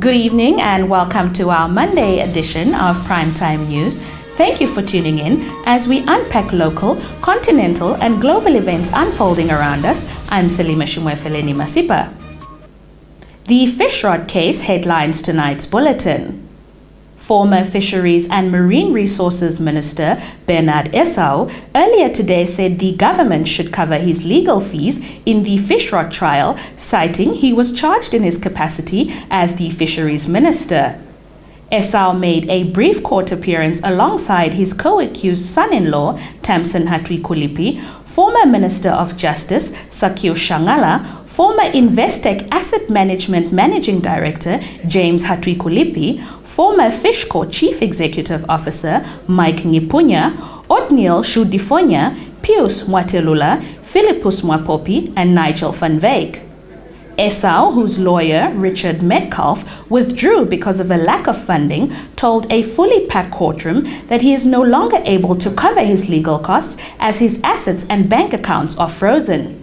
Good evening and welcome to our Monday edition of Primetime News. Thank you for tuning in as we unpack local, continental and global events unfolding around us. I'm Salima Shimwefeleni Masipa. The fish rod case headlines tonight's bulletin. Former Fisheries and Marine Resources Minister Bernard Esau earlier today said the government should cover his legal fees in the fish rod trial, citing he was charged in his capacity as the Fisheries Minister. Esau made a brief court appearance alongside his co-accused son-in-law, Tamsin Hatwi-Kulipi, former Minister of Justice, Sakio Shangala, former Investec Asset Management Managing Director, James Hatwi-Kulipi, former Fish Corps Chief Executive Officer, Mike Ngipunya, Othniel Shudifonya, Pius Mwatelula, Philippus Mwapopi, and Nigel van Wyk. Esau, whose lawyer, Richard Metcalf, withdrew because of a lack of funding, told a fully packed courtroom that he is no longer able to cover his legal costs as his assets and bank accounts are frozen.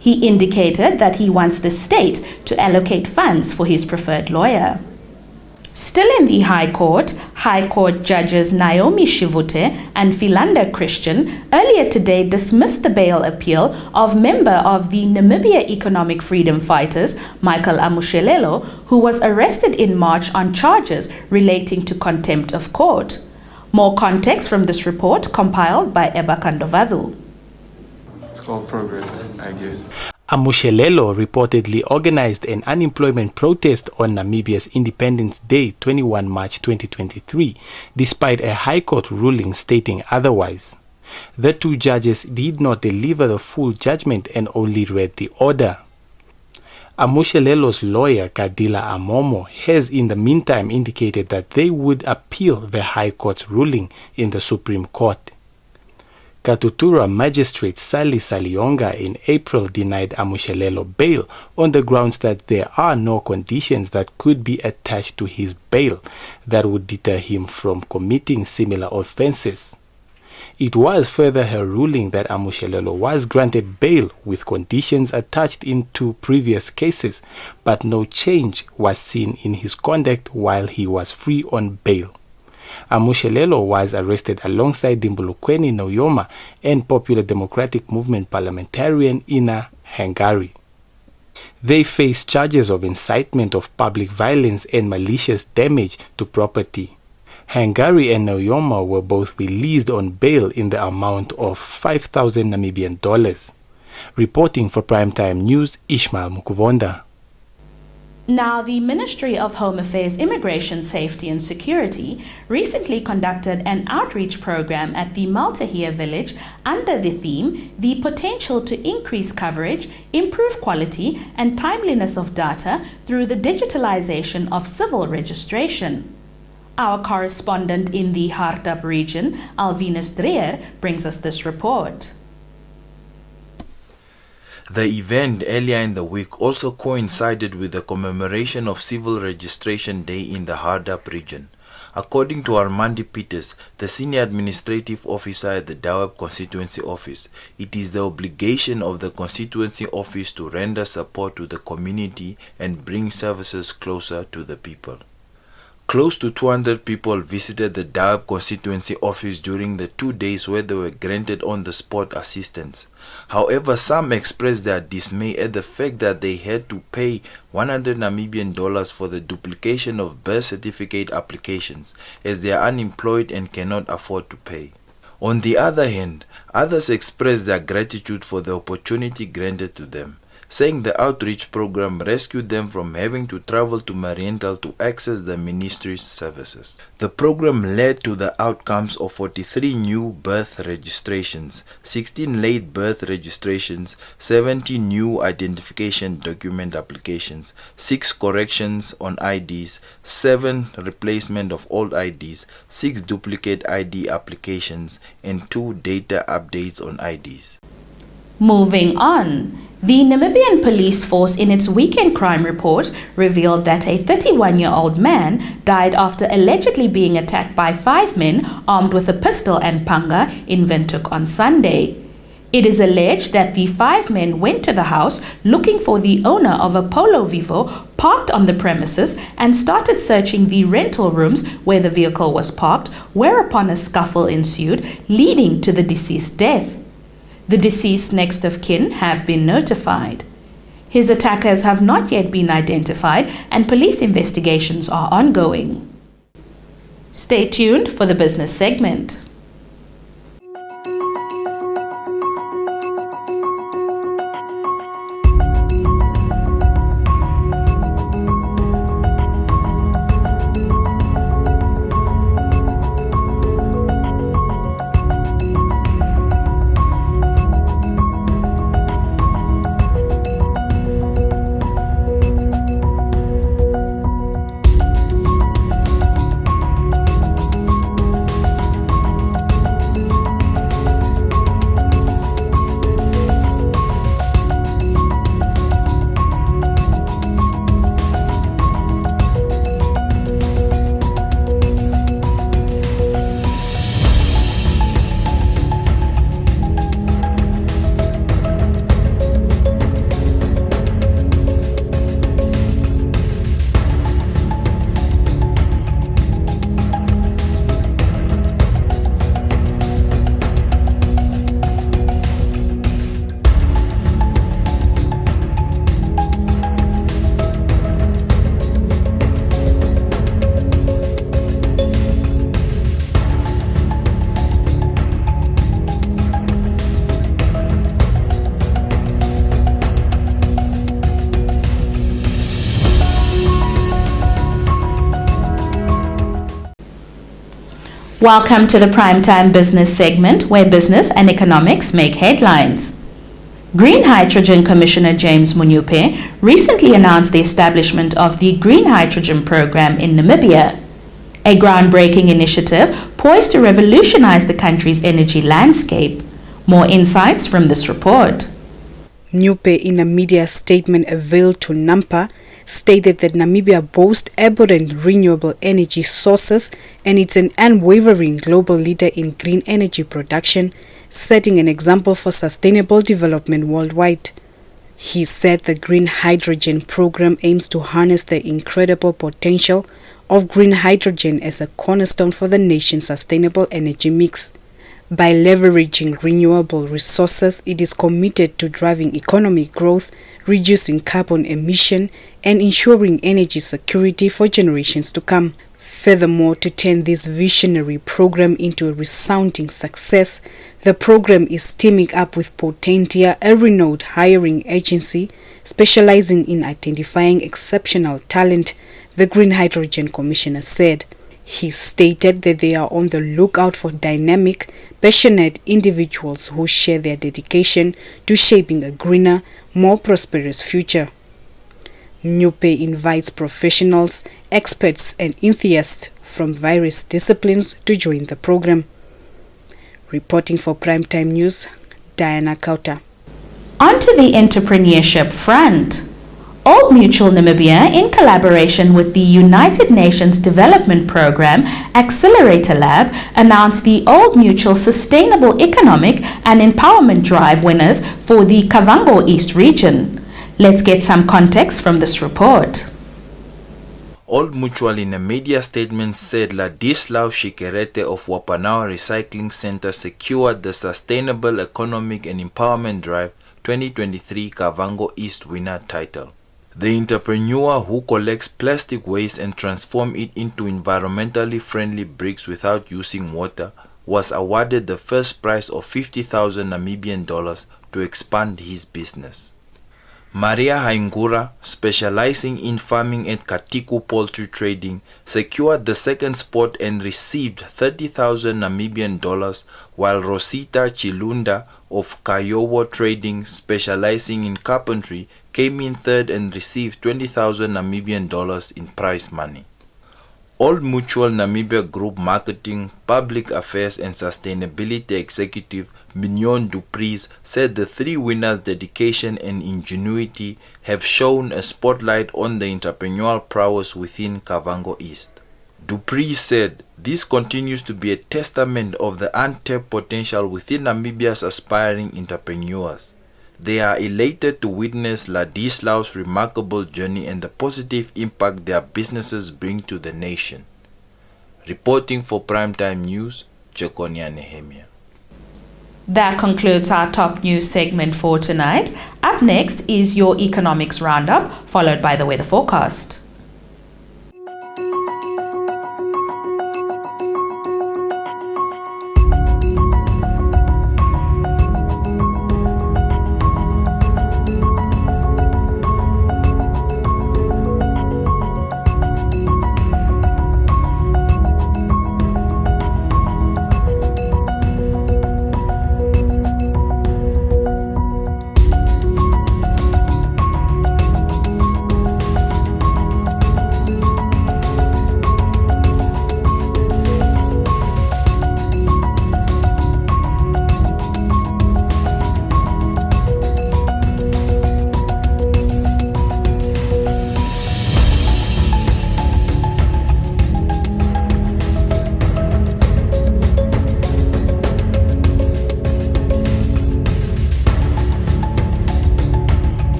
He indicated that he wants the state to allocate funds for his preferred lawyer. Still in the High Court Judges Naomi Shivute and Philanda Christian earlier today dismissed the bail appeal of member of the Namibia Economic Freedom Fighters, Michael Amushelelo, who was arrested in March on charges relating to contempt of court. More context from this report compiled by Eba Kandovadu. It's called progress, I guess. Amushelelo reportedly organized an unemployment protest on Namibia's Independence Day, 21 March 2023, despite a High Court ruling stating otherwise. The two judges did not deliver the full judgment and only read the order. Amushelelo's lawyer, Kadila Amomo, has in the meantime indicated that they would appeal the High Court's ruling in the Supreme Court. Katutura Magistrate Sally Salionga in April denied Amushelelo bail on the grounds that there are no conditions that could be attached to his bail that would deter him from committing similar offenses. It was further her ruling that Amushelelo was granted bail with conditions attached in two previous cases, but no change was seen in his conduct while he was free on bail. Amushelelo was arrested alongside Dimbulukweni Noyoma and Popular Democratic Movement parliamentarian Ina Hangari. They face charges of incitement of public violence and malicious damage to property. Hangari and Noyoma were both released on bail in the amount of 5,000 Namibian dollars. Reporting for Primetime News, Ishmael Mukuvonda. Now, the Ministry of Home Affairs, Immigration, Safety and Security recently conducted an outreach program at the Maltahia village under the theme, The Potential to Increase Coverage, Improve Quality and Timeliness of Data through the Digitalization of Civil Registration. Our correspondent in the Hardap region, Alvinus Dreyer, brings us this report. The event earlier in the week also coincided with the commemoration of Civil Registration Day in the Hardap region. According to Armandi Peters, the Senior Administrative Officer at the Dawab Constituency Office, it is the obligation of the Constituency Office to render support to the community and bring services closer to the people. Close to 200 people visited the Dawab Constituency Office during the 2 days where they were granted on-the-spot assistance. However, some expressed their dismay at the fact that they had to pay 100 Namibian dollars for the duplication of birth certificate applications, as they are unemployed and cannot afford to pay. On the other hand, others expressed their gratitude for the opportunity granted to them, saying the outreach program rescued them from having to travel to Mariental to access the ministry's services. The program led to the outcomes of 43 new birth registrations, 16 late birth registrations, 70 new identification document applications, 6 corrections on IDs, 7 replacement of old IDs, 6 duplicate ID applications, and 2 data updates on IDs. Moving on, the Namibian police force in its weekend crime report revealed that a 31-year-old man died after allegedly being attacked by 5 men armed with a pistol and panga in Windhoek on Sunday. It is alleged that the 5 men went to the house looking for the owner of a Polo Vivo parked on the premises and started searching the rental rooms where the vehicle was parked, whereupon a scuffle ensued, leading to the deceased's death. The deceased's next of kin have been notified. His attackers have not yet been identified and police investigations are ongoing. Stay tuned for the business segment. Welcome to the Primetime Business segment, where business and economics make headlines. Green Hydrogen Commissioner James Munyupe recently announced the establishment of the Green Hydrogen Program in Namibia, a groundbreaking initiative poised to revolutionize the country's energy landscape. More insights from this report. Munyupe, in a media statement availed to Nampa, stated that Namibia boasts abundant renewable energy sources and it's an unwavering global leader in green energy production, setting an example for sustainable development worldwide. He said the Green Hydrogen Program aims to harness the incredible potential of green hydrogen as a cornerstone for the nation's sustainable energy mix. By leveraging renewable resources, it is committed to driving economic growth, reducing carbon emission, and ensuring energy security for generations to come. Furthermore, to turn this visionary program into a resounding success, the program is teaming up with Potentia, a renowned hiring agency specializing in identifying exceptional talent, the Green Hydrogen Commissioner said. He stated that they are on the lookout for dynamic, passionate individuals who share their dedication to shaping a greener, more prosperous future. Munyupe invites professionals, experts and enthusiasts from various disciplines to join the program. Reporting for Primetime News, Diana Kauta. On to the entrepreneurship front. Old Mutual Namibia, in collaboration with the United Nations Development Programme Accelerator Lab, announced the Old Mutual Sustainable Economic and Empowerment Drive winners for the Kavango East region. Let's get some context from this report. Old Mutual, in a media statement, said Ladislav Shikerete of Wapanawa Recycling Center secured the Sustainable Economic and Empowerment Drive 2023 Kavango East winner title. The entrepreneur, who collects plastic waste and transforms it into environmentally friendly bricks without using water, was awarded the first prize of 50,000 Namibian dollars to expand his business. Maria Haingura, specializing in farming and Katiku poultry trading, secured the second spot and received 30,000 Namibian dollars, while Rosita Chilunda of Kayowo Trading, specializing in carpentry, came in third and received 20,000 Namibian dollars in prize money. Old Mutual Namibia Group Marketing, Public Affairs and Sustainability Executive Mignon Duprise said the three winners' dedication and ingenuity have shown a spotlight on the entrepreneurial prowess within Kavango East. Dupree said this continues to be a testament of the untapped potential within Namibia's aspiring entrepreneurs. They are elated to witness Ladislaus' remarkable journey and the positive impact their businesses bring to the nation. Reporting for Primetime News, Jekonia Nehemia. That concludes our top news segment for tonight. Up next is your economics roundup, followed by the weather forecast.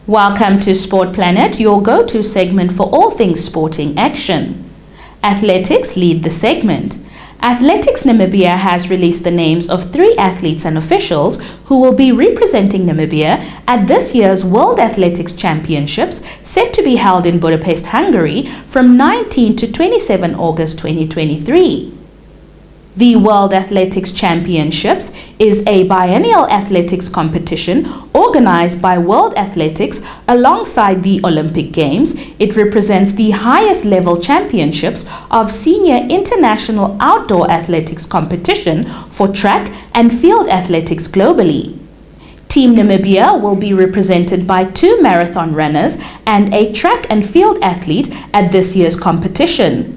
Welcome to Sport Planet, your go-to segment for all things sporting action. Athletics lead the segment. Athletics Namibia has released the names of 3 athletes and officials who will be representing Namibia at this year's World Athletics Championships set to be held in Budapest, Hungary from 19 to 27 August 2023. The World Athletics Championships is a biennial athletics competition organized by World Athletics alongside the Olympic Games. It represents the highest level championships of senior international outdoor athletics competition for track and field athletics globally. Team Namibia will be represented by 2 marathon runners and a track and field athlete at this year's competition.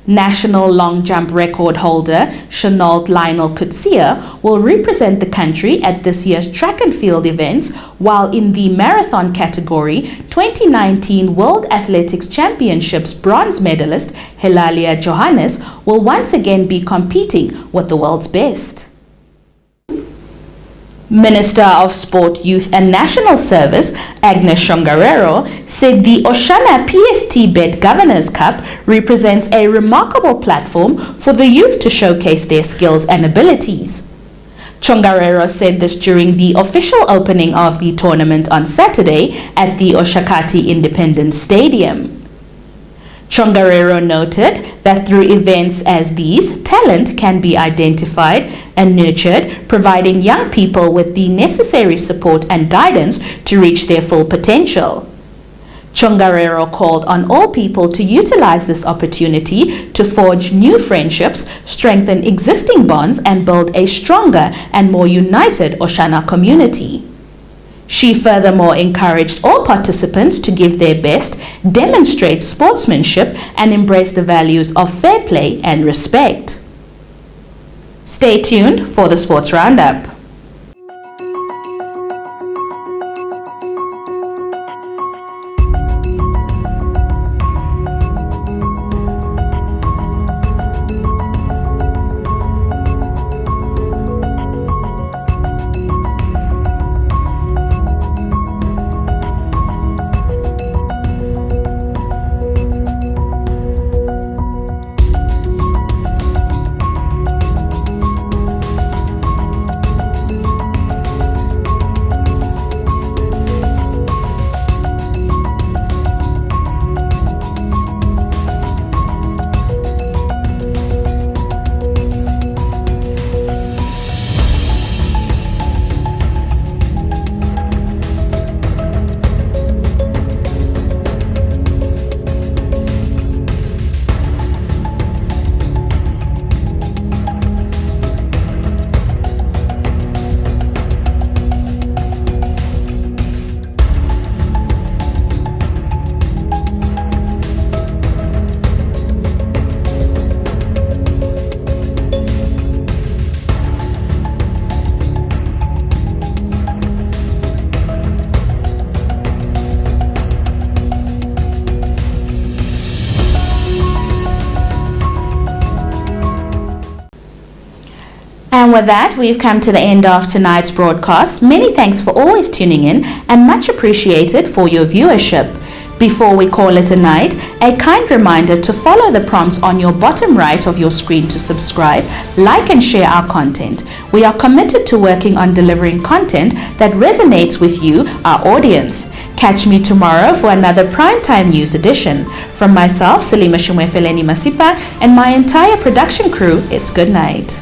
National long jump record holder Chenault Lionel Coetzee will represent the country at this year's track and field events, while in the marathon category, 2019 World Athletics Championships bronze medalist Helalia Johannes will once again be competing with the world's best. Minister of Sport, Youth and National Service, Agnes Shongarero, said the Oshana PST Bet Governors Cup represents a remarkable platform for the youth to showcase their skills and abilities. Chongarero said this during the official opening of the tournament on Saturday at the Oshakati Independence Stadium. Chongarero noted that through events as these, talent can be identified and nurtured, providing young people with the necessary support and guidance to reach their full potential. Chongarero called on all people to utilize this opportunity to forge new friendships, strengthen existing bonds, and build a stronger and more united Oshana community. She furthermore encouraged all participants to give their best, demonstrate sportsmanship, and embrace the values of fair play and respect. Stay tuned for the Sports Roundup. And with that, we've come to the end of tonight's broadcast. Many thanks for always tuning in and much appreciated for your viewership. Before we call it a night, a kind reminder to follow the prompts on your bottom right of your screen to subscribe, like and share our content. We are committed to working on delivering content that resonates with you, our audience. Catch me tomorrow for another Primetime News edition. From myself, Salima Shumwefeleni Masipa, and my entire production crew, it's good night.